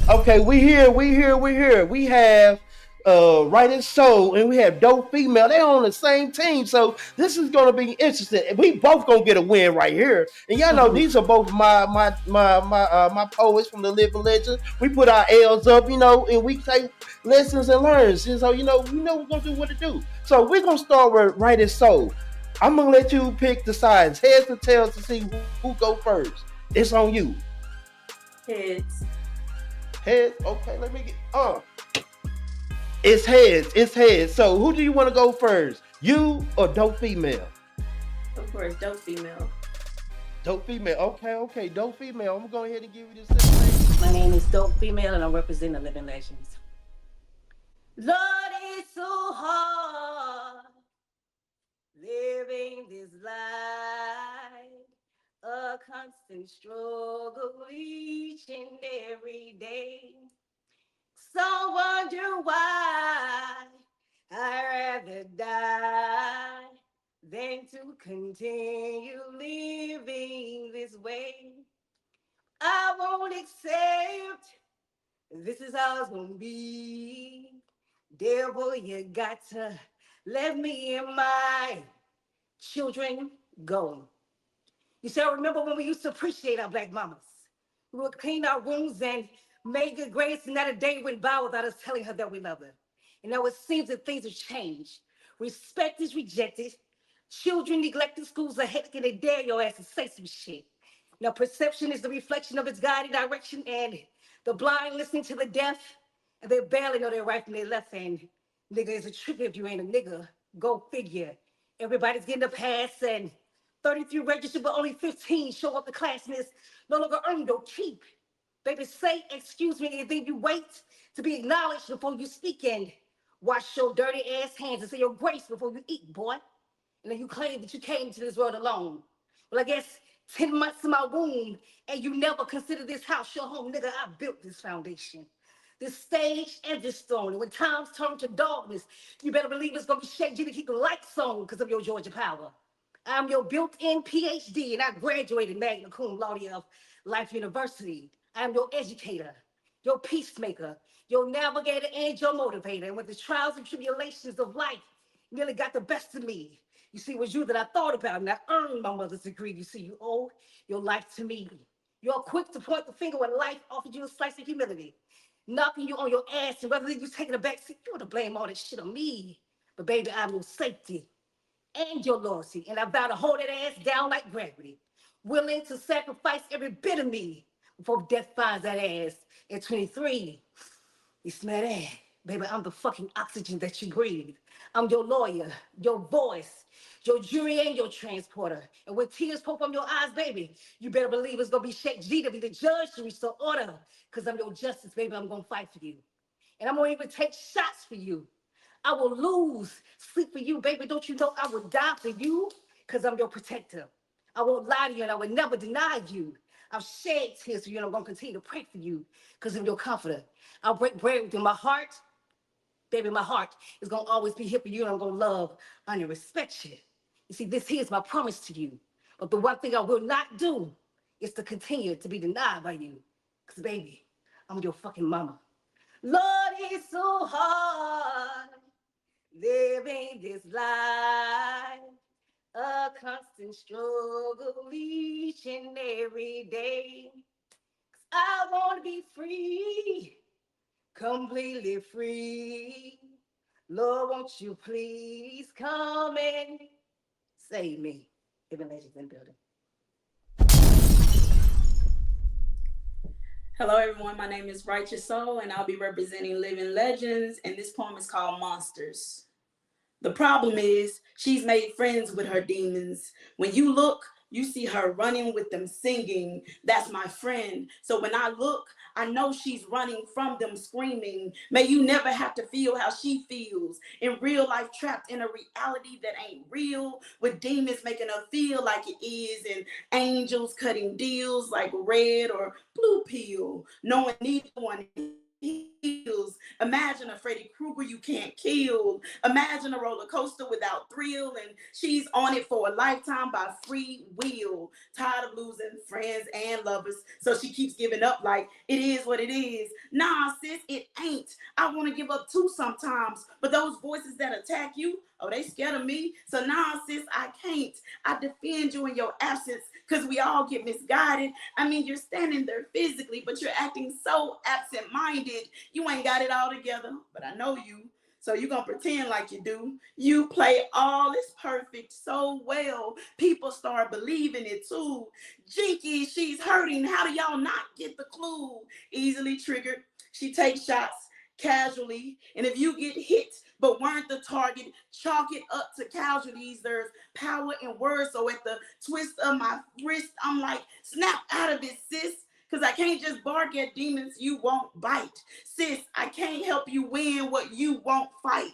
Okay, we here. We have Writeous Soul and we have Dope Female. They're on the same team, so this is gonna be interesting. We both gonna get a win right here. And y'all know these are both my poets from the Living Legend. We put our L's up, and we take lessons and learns. And so we're gonna do what to do. So we're gonna start with Writeous Soul. I'm gonna let you pick the sides, heads or tails, to see who go first. It's on you. Heads. Heads. Okay, let me get. It's heads. It's heads. So who do you want to go first? You or Dope Female? Of course, dope female. Dope Female. Okay. Dope Female. I'm gonna go ahead and give you this information. My name is Dope Female and I represent the Living Legends. Lord, it's so hard living this life, a constant struggle each and every day. Some wonder why I'd rather die than to continue living this way. I won't accept this is how it's gonna be. Devil, you got to let me and my children go. You say, I remember when we used to appreciate our black mamas. We would clean our rooms and make good grades, and not a day went by without us telling her that we love her. And now it seems that things have changed. Respect is rejected. Children neglected, schools are hectic, and they dare your ass to say some shit. Now perception is the reflection of its guiding direction, and the blind listening to the deaf, and they barely know their right from their left. And nigga is a trick if you ain't a nigga. Go figure. Everybody's getting a pass, and 33 registered, but only 15 show up to class, and it's no longer earned or keep. Baby, say excuse me, and then you wait to be acknowledged before you speak, and wash your dirty ass hands and say your grace before you eat, boy. And then you claim that you came to this world alone. Well, I guess 10 months in my womb, and you never considered this house your home. Nigga, I built this foundation, this stage and this stone. And when times turn to darkness, you better believe it's gonna be shaky to keep the lights on because of your Georgia power. I'm your built-in PhD, and I graduated magna cum laude of Life University. I'm your educator, your peacemaker, your navigator, and your motivator. And when the trials and tribulations of life nearly got the best of me, you see, it was you that I thought about, and I earned my mother's degree. You see, you owe your life to me. You're quick to point the finger when life offered you a slice of humility, knocking you on your ass, and rather than you taking a back seat, you want to blame all this shit on me. But baby, I'm your safety and your loyalty, and I vow to hold that ass down like gravity, willing to sacrifice every bit of me before death finds that ass. At 23, you smell that? Baby, I'm the fucking oxygen that you breathe. I'm your lawyer, your voice, your jury, and your transporter. And when tears pour from your eyes, baby, you better believe it's gonna be Sheikh G to be the judge to restore order. Cause I'm your justice, baby, I'm gonna fight for you. And I'm gonna even take shots for you. I will lose sleep for you, baby. Don't you know I will die for you? Cause I'm your protector. I won't lie to you and I will never deny you. I've shed tears for you and I'm gonna continue to pray for you because I'm your comforter. I'll break bread with you. My heart, baby, my heart is gonna always be here for you and I'm gonna love, honor, and respect you. You see, this here is my promise to you. But the one thing I will not do is to continue to be denied by you. Because, baby, I'm your fucking mama. Lord, it's so hard living this life, a constant struggle each and every day. 'Cause I want to be free, completely free. Lord, won't you please come and save me? Living Legends in the building. Hello, everyone. My name is Writeous Soul, and I'll be representing Living Legends, and this poem is called Monsters. The problem is she's made friends with her demons. When you look, You see her running with them singing, that's my friend. So when I look, I know she's running from them screaming. May you never have to feel how she feels. In real life, trapped in a reality that ain't real, with demons making her feel like it is, and angels cutting deals like red or blue pill, knowing neither one heals. Imagine a Freddy Krueger you can't kill. Imagine a roller coaster without thrill, and she's on it for a lifetime by free will. Tired of losing friends and lovers, so she keeps giving up like it is what it is. Nah, sis, it ain't. I want to give up too sometimes, but those voices that attack you, oh, they scared of me. So nah, sis, I can't. I defend you in your absence because we all get misguided. I mean, you're standing there physically, but you're acting so absent-minded. You ain't got it all together, but I know you. So you're going to pretend like you do. You play all is perfect so well. People start believing it too. Jinky, she's hurting. How do y'all not get the clue? Easily triggered. She takes shots casually. And if you get hit but weren't the target, chalk it up to casualties. There's power in words. So at the twist of my wrist, I'm like, snap out of it, sis. Because I can't just bark at demons you won't bite. Sis, I can't help you win what you won't fight.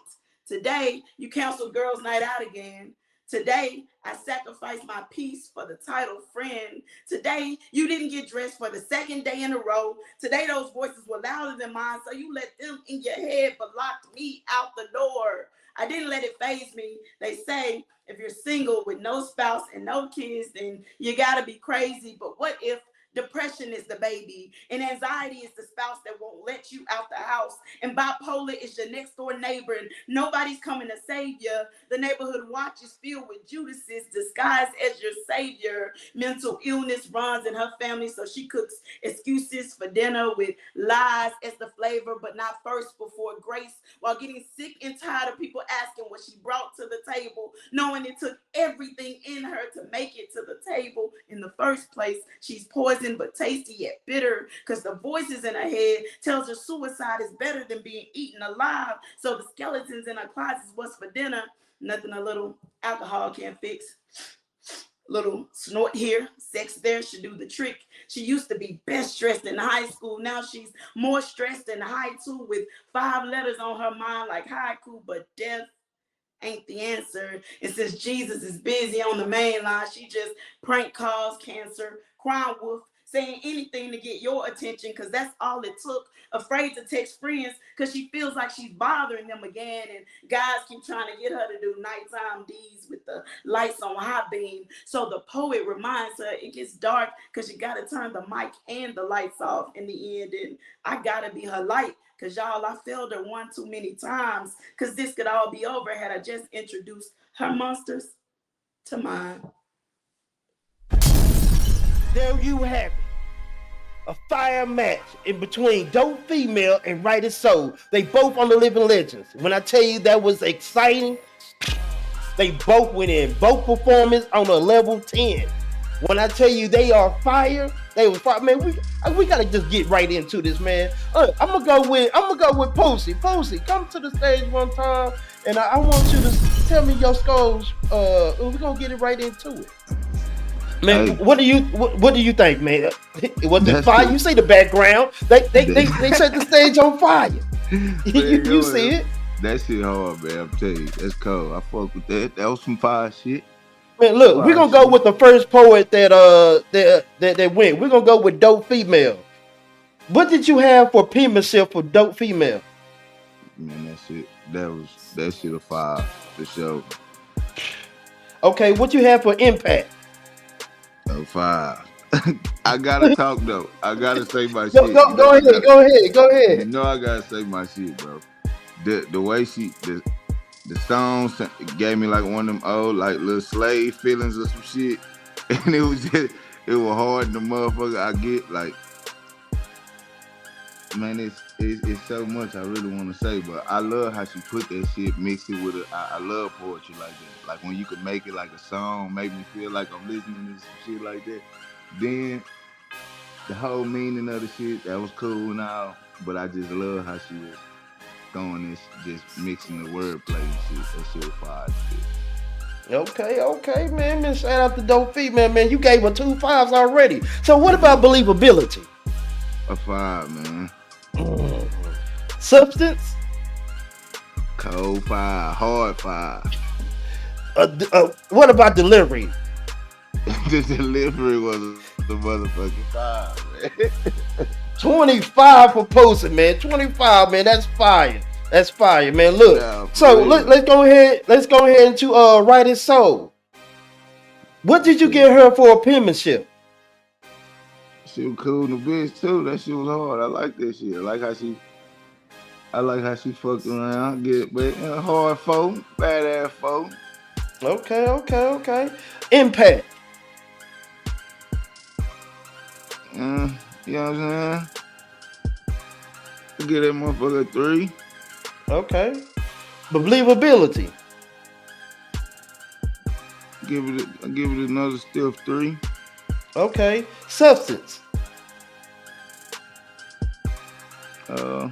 Today, you canceled girls' night out again. Today, I sacrificed my peace for the title friend. Today, you didn't get dressed for the second day in a row. Today, those voices were louder than mine, so you let them in your head but locked me out the door. I didn't let it faze me. They say if you're single with no spouse and no kids, then you gotta be crazy. But what if depression is the baby, and anxiety is the spouse that won't let you out the house, and bipolar is your next door neighbor, and nobody's coming to save you? The neighborhood watch is filled with Judases disguised as your savior. Mental illness runs in her family, so she cooks excuses for dinner with lies as the flavor, but not first before grace, while getting sick and tired of people asking what she brought to the table, knowing it took everything in her to make it to the table in the first place. She's poison but tasty yet bitter, because the voices in her head tells her suicide is better than being eaten alive. So the skeletons in her closets, what's for dinner? Nothing a little alcohol can't fix. Little snort here, sex there should do the trick. She used to be best dressed in high school. Now she's more stressed in high too, with 5 letters on her mind like haiku, but death ain't the answer. And since Jesus is busy on the main line, she just prank calls cancer, crime wolf, saying anything to get your attention, because that's all it took. Afraid to text friends because she feels like she's bothering them again, and guys keep trying to get her to do nighttime deeds with the lights on high beam. So the poet reminds her it gets dark because you gotta turn the mic and the lights off in the end, and I gotta be her light. Cause y'all, I failed her one too many times. Cause this could all be over had I just introduced her monsters to mine. There you have it. A fire match in between Dope Female and Writeous Soul. They both on the Living Legends. When I tell you that was exciting, they both went in. Both performance on a level 10. When I tell you they are fire, they was fire. Man, we gotta just get right into this, man. I'm gonna go with Posey. Posey, come to the stage one time, and I want you to tell me your scores. We're gonna get it right into it. Man, hey, what do you think, man? Was it fire? Cool. You see the background. They set the stage on fire. you see it. That shit hard, man. I'm telling you, that's cold. I fuck with that. That was some fire shit. Man, look, we're gonna go with the first poet that went. We're gonna go with Dope Female. What did you have for penmanship for Dope Female? Man, that shit a fire for sure. Okay, what you have for impact? A fire. I gotta talk though. I gotta say my shit. Go ahead. You know I gotta say my shit, bro. The way the songs gave me like one of them old like little slave feelings or some shit, and it was hard. The motherfucker I get like, man, it's so much I really want to say, but I love how she put that shit, mix it with it. I love poetry like that. Like when you could make it like a song, make me feel like I'm listening to some shit like that. Then the whole meaning of the shit, that was cool now, but I just love how she was throwing this, just mixing the wordplay and shit. That shit was fire. Okay, man. Shout out to Dope Female, man. You gave her 2 5s already. So what about believability? A 5, man. Mm. Substance? Cold 5, hard 5. What about delivery? The delivery was the motherfucking 5, man. 25 for posting, man. 25, man. That's fire. That's fire, man. Look. Nah, for So real. let's go ahead. Let's go ahead into Writeous Soul. What did you Shit. get her for a penmanship? She was cool in the bitch too. That shit was hard. I like that shit. I like how she fucked around. Get but hard folk, badass folk. Okay. Impact. You know what I'm saying? I give that motherfucker a 3. Okay. Believability. I give it another stiff 3. Okay. Substance. Uh,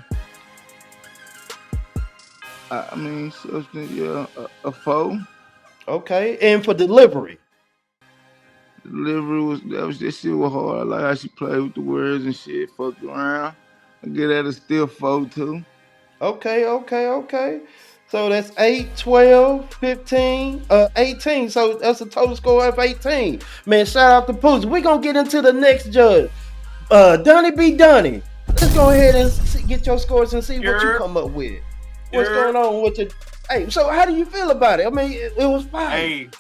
I mean, substance, yeah, a 4. Okay. And for delivery. Delivery that shit was hard. I like how she played with the words and shit, fucked around. I give that a stiff 4 too. Okay. So that's 8, 12, 15, 18. So that's a total score of 18. Man, shout out to Pooch. We're going to get into the next judge. Donnie B. Donnie. Let's go ahead and get your scores and see what you come up with. What's going on with the... Hey, so how do you feel about it? I mean, it was fine.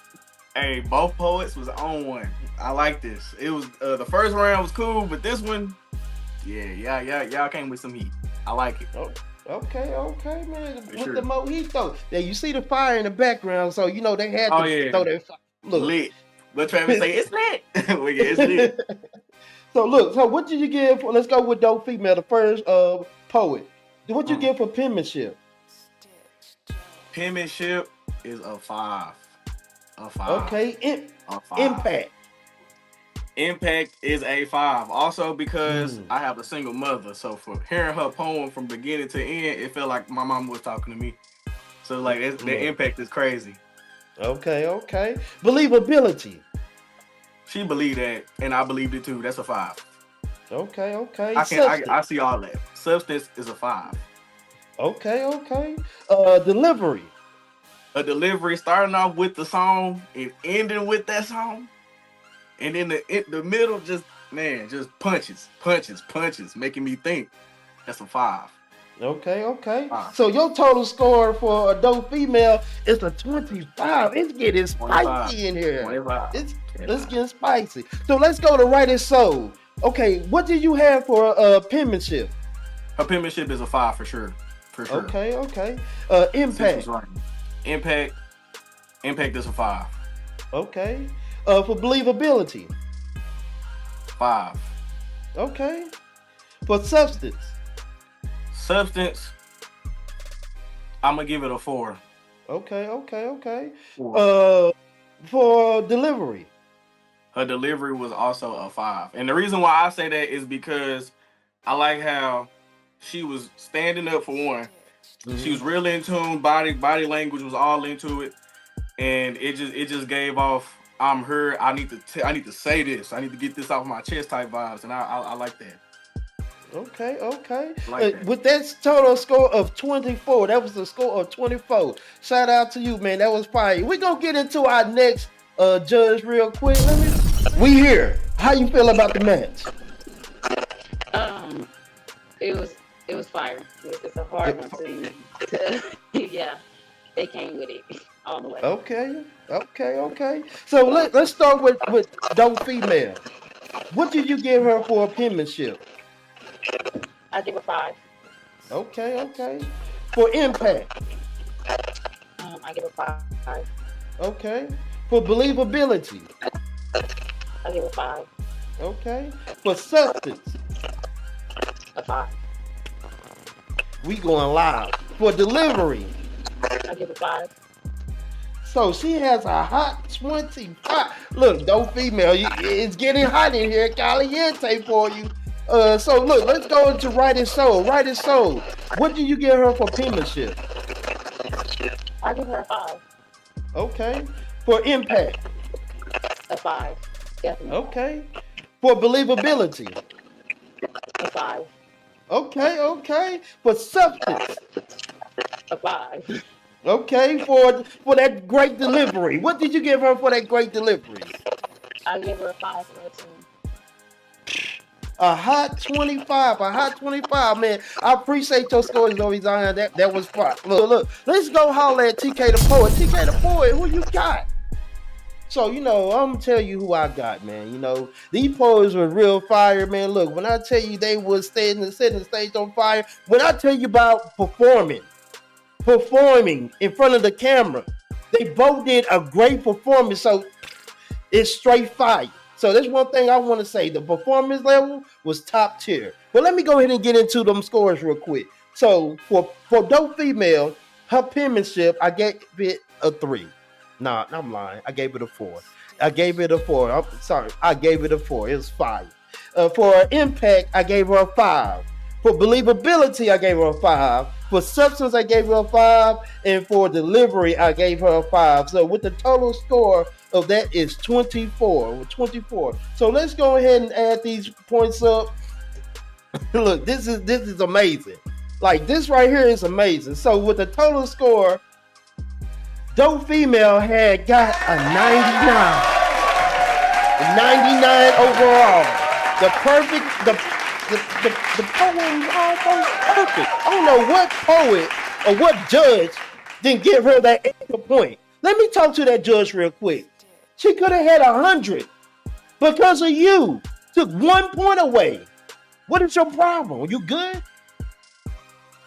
Hey, both poets was on one. I like this. It was the first round was cool, but this one, yeah, y'all came with some heat. I like it. Oh, okay, man. For With sure. the mojito. Yeah, you see the fire in the background, so you know they had to throw that fire. Look. Lit. Let Travis say it's lit. Well, yeah, it's lit. So what did you give for? Let's go with Dope Female, the first poet. What you give for penmanship? Penmanship is a 5. A 5. Okay, A 5. impact. Impact is a 5. Also because I have a single mother, so for hearing her poem from beginning to end, it felt like my mom was talking to me. So like the impact is crazy. Okay. Believability. She believed that, and I believed it too. That's a 5. Okay. I see all that. Substance is a 5. Okay. Delivery. A delivery starting off with the song and ending with that song, and then the middle just punches, making me think. That's a 5. Okay. So your total score for a Dope Female is a 25. It's getting spicy in here. 25. It's getting spicy. So let's go to Writeous Soul. Okay, what did you have for penmanship? Her penmanship is a 5 for sure. Okay. Impact. Impact is a 5. Okay. For believability. 5. Okay. For substance. Substance, I'm gonna give it a 4. Okay. 4. For delivery. Her delivery was also a 5. And the reason why I say that is because I like how she was standing up for one. She was really in tune, body language was all into it. And it just gave off, I'm her, I need to say this. I need to get this off my chest type vibes. And I like that. Okay. Like that. With that total score of 24, that was the score of 24. Shout out to you, man. That was fire. We're going to get into our next judge real quick. We here. How you feel about the match? It was fire. It's a hard one to yeah. They came with it all the way. Okay. So let's start with Dope Female. What did you give her for a penmanship? I give a 5. Okay. For impact. I give a 5. Okay. For believability. I give a 5. Okay. For substance. A 5. We going live. For delivery. I give a 5. So she has a hot 25. Look, Dope Female, it's getting hot in here. Caliente for you. So look, let's go into Writeous Soul. Writeous Soul. What do you give her for penmanship? I give her a 5. Okay. For impact. A 5. Definitely Okay. For believability. a 5. Okay, okay. For substance. A 5. Okay, for that great delivery. What did you give her for that great delivery? I give her a 5 for her too. A hot 25, a hot 25, man. I appreciate your scores, though, Zion. That was fun. Look. Let's go holler at TK the Poet. TK the Poet, who you got? So, I'm gonna tell you who I got, man. These poets were real fire, man. Look, when I tell you they was setting the stage on fire, when I tell you about performing in front of the camera, they both did a great performance. So it's straight fire. So that's one thing I want to say. The performance level was top tier. But let me go ahead and get into them scores real quick. So for dope female, her penmanship, I gave it a 3. Nah, I'm lying. I gave it a 4. I gave it a 4. I'm sorry. I gave it a 4. It was 5. For impact, I gave her a 5. For believability, I gave her a 5. For substance, I gave her a 5. And for delivery, I gave her a 5. So with the total score of that is 24. With 24. So let's go ahead and add these points up. Look, this is amazing. Like this right here is amazing. So with the total score, dope female had got a 99. A 99 overall. The perfect the poem was almost perfect. I don't know what poet or what judge didn't give her that extra point. Let me talk to that judge real quick. She could have had 100 because of you. Took 1 point away. What is your problem? You good?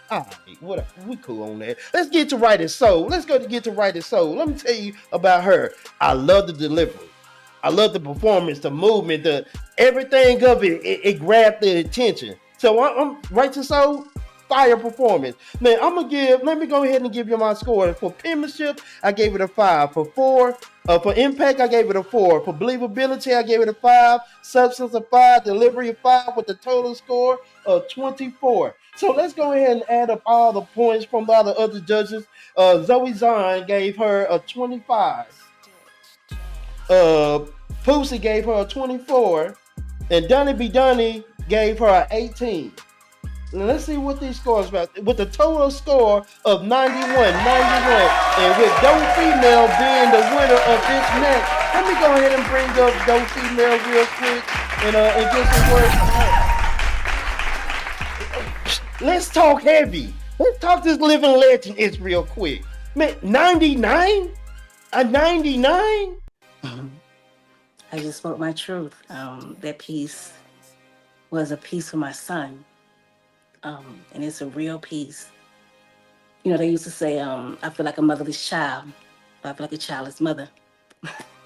All right, whatever. We cool on that. Let's get to Writeous Soul. Let's go to get to Writeous Soul. Let me tell you about her. I love the delivery. I love the performance, the movement, the everything of it. It grabbed the attention. So I'm Writeous Soul, fire performance. Man, let me go ahead and give you my score. For penmanship, I gave it a 5. For impact, I gave it a 4. For believability, I gave it a 5. Substance a 5. Delivery a 5 with the total score of 24. So let's go ahead and add up all the points from all the other judges. Zoe Zahn gave her a 25. Uh, Pussy gave her a 24. And Donny B. Donny gave her an 18. Let's see what these scores about. With the total score of 91. And with Dope Female being the winner of this match, let me go ahead and bring up Dope Female real quick and get some words from her. Let's talk heavy. Let's talk this living legend is real quick. Man, 99? A 99? I just spoke my truth. That piece was a piece for my son. And it's a real piece. You know, they used to say, I feel like a motherless child. I feel like a childless mother.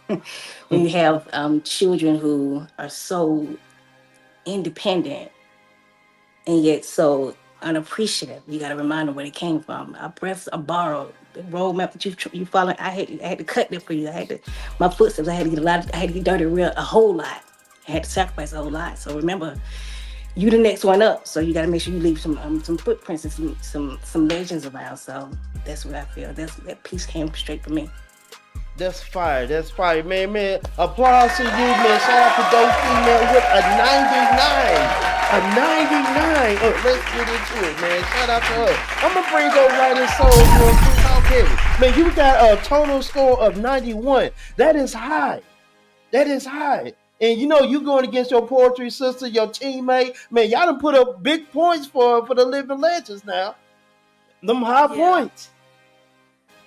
When you have children who are so independent and yet so unappreciative, you got to remind them where they came from. Our breaths are borrowed. The roadmap that you follow, I had to cut that for you. My footsteps. I had to get I had to get dirty a whole lot. I had to sacrifice a whole lot. So remember, you the next one up, so you got to make sure you leave some footprints and some legends around. So that's what I feel. That piece came straight from me. That's fire. That's fire, man. Applause to you, man. Shout out to Dope Female with a 99. A 99. Oh, let's get into it, man. Shout out to her. I'm gonna bring up Writeous Soul real quick. Okay, man, you got a total score of 91. That is high. That is high. And you going against your poetry sister, your teammate. Man, y'all done put up big points for the living legends now. Them high points.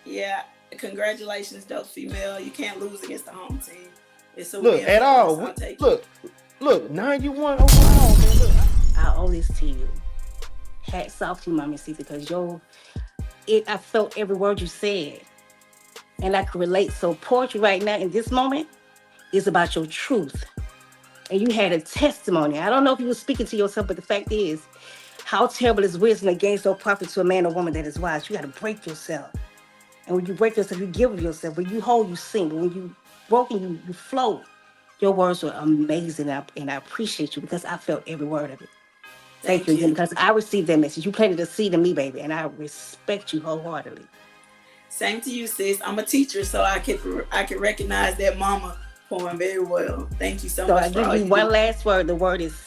Yeah. Congratulations, Dope Female. You can't lose against the home team. It's a look win at all. Look, 91 overall, man. Look. I owe this to you. Hats off to you, Mommy C, because I felt every word you said. And I could relate. So poetry right now in this moment is about your truth. And you had a testimony. I don't know if you were speaking to yourself, but the fact is, how terrible is wisdom that gains no profit to a man or woman that is wise. You got to break yourself. And when you break yourself, you give of yourself. When you hold, you sing. But when you broken, you float. Your words were amazing, and I appreciate you because I felt every word of it. Thank you again, because I received that message. You planted a seed in me, baby, and I respect you wholeheartedly. Same to you, sis. I'm a teacher, so I can recognize that mama poem very well. Thank you so So much I for give all you you one do. last word. The word is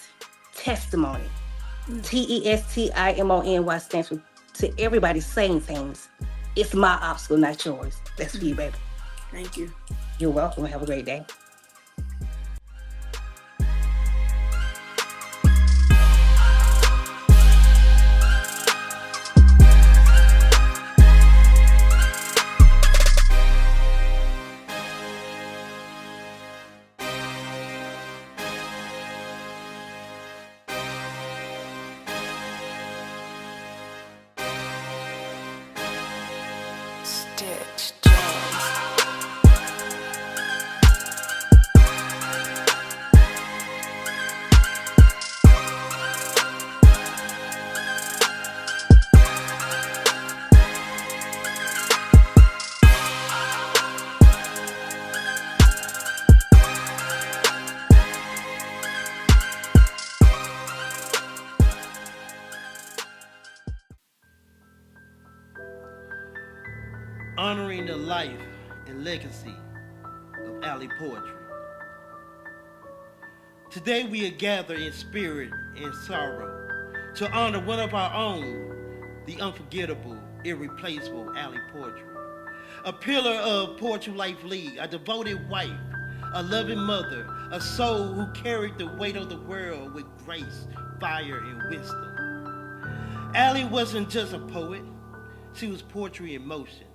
testimony. TESTIMONY stands for to everybody saying things. It's my obstacle, not yours. That's for you, baby. Thank you. You're welcome. Have a great day. Honoring the life and legacy of Alley Poetry. Today we are gathered in spirit and sorrow to honor one of our own, the unforgettable, irreplaceable Alley Poetry. A pillar of PoetryLife League, a devoted wife, a loving mother, a soul who carried the weight of the world with grace, fire, and wisdom. Allie wasn't just a poet, she was poetry in motion.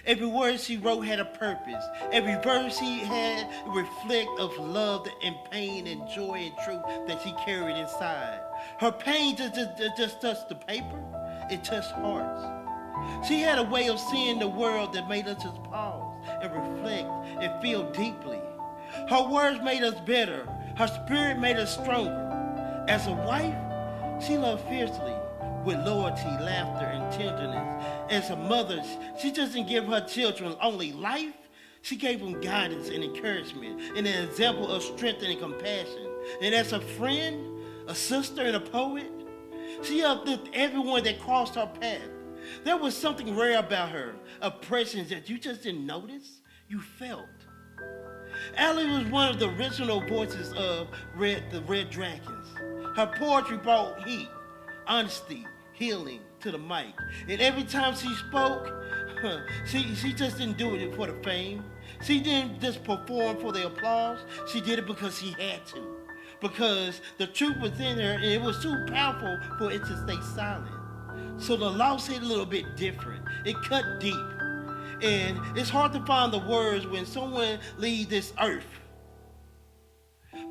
Every word she wrote had a purpose. Every verse she had reflect of love and pain and joy and truth that she carried inside. Her pain just touched the paper, it touched hearts. She had a way of seeing the world that made us just pause and reflect and feel deeply. Her words made us better. Her spirit made us stronger. As a wife, she loved fiercely with loyalty, laughter, and tenderness. As a mother, she doesn't give her children only life, she gave them guidance and encouragement and an example of strength and compassion. And as a friend, a sister, and a poet, she uplifted everyone that crossed her path. There was something rare about her, a presence that you just didn't notice, you felt. Allie was one of the original voices of the Red Dragons. Her poetry brought heat, honesty, healing to the mic. And every time she spoke, she just didn't do it for the fame. She didn't just perform for the applause. She did it because she had to. Because the truth was in her and it was too powerful for it to stay silent. So the loss hit a little bit different. It cut deep. And it's hard to find the words when someone leaves this earth.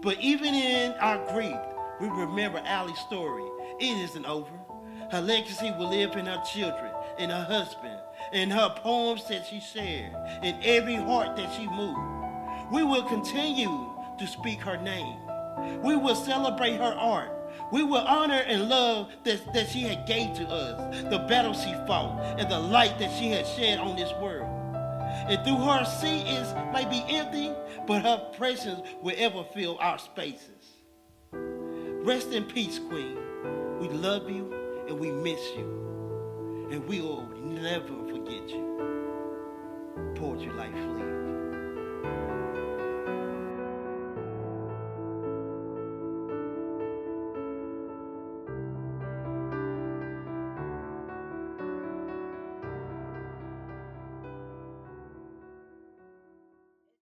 But even in our grief, we remember Allie's story. It isn't over. Her legacy will live in her children, in her husband, in her poems that she shared, in every heart that she moved. We will continue to speak her name. We will celebrate her art. We will honor and love that she had gave to us, the battle she fought, and the light that she had shed on this world. And through her seat is may be empty, but her presence will ever fill our spaces. Rest in peace, Queen. We love you and we miss you. And we will never forget you. Poetry Life League.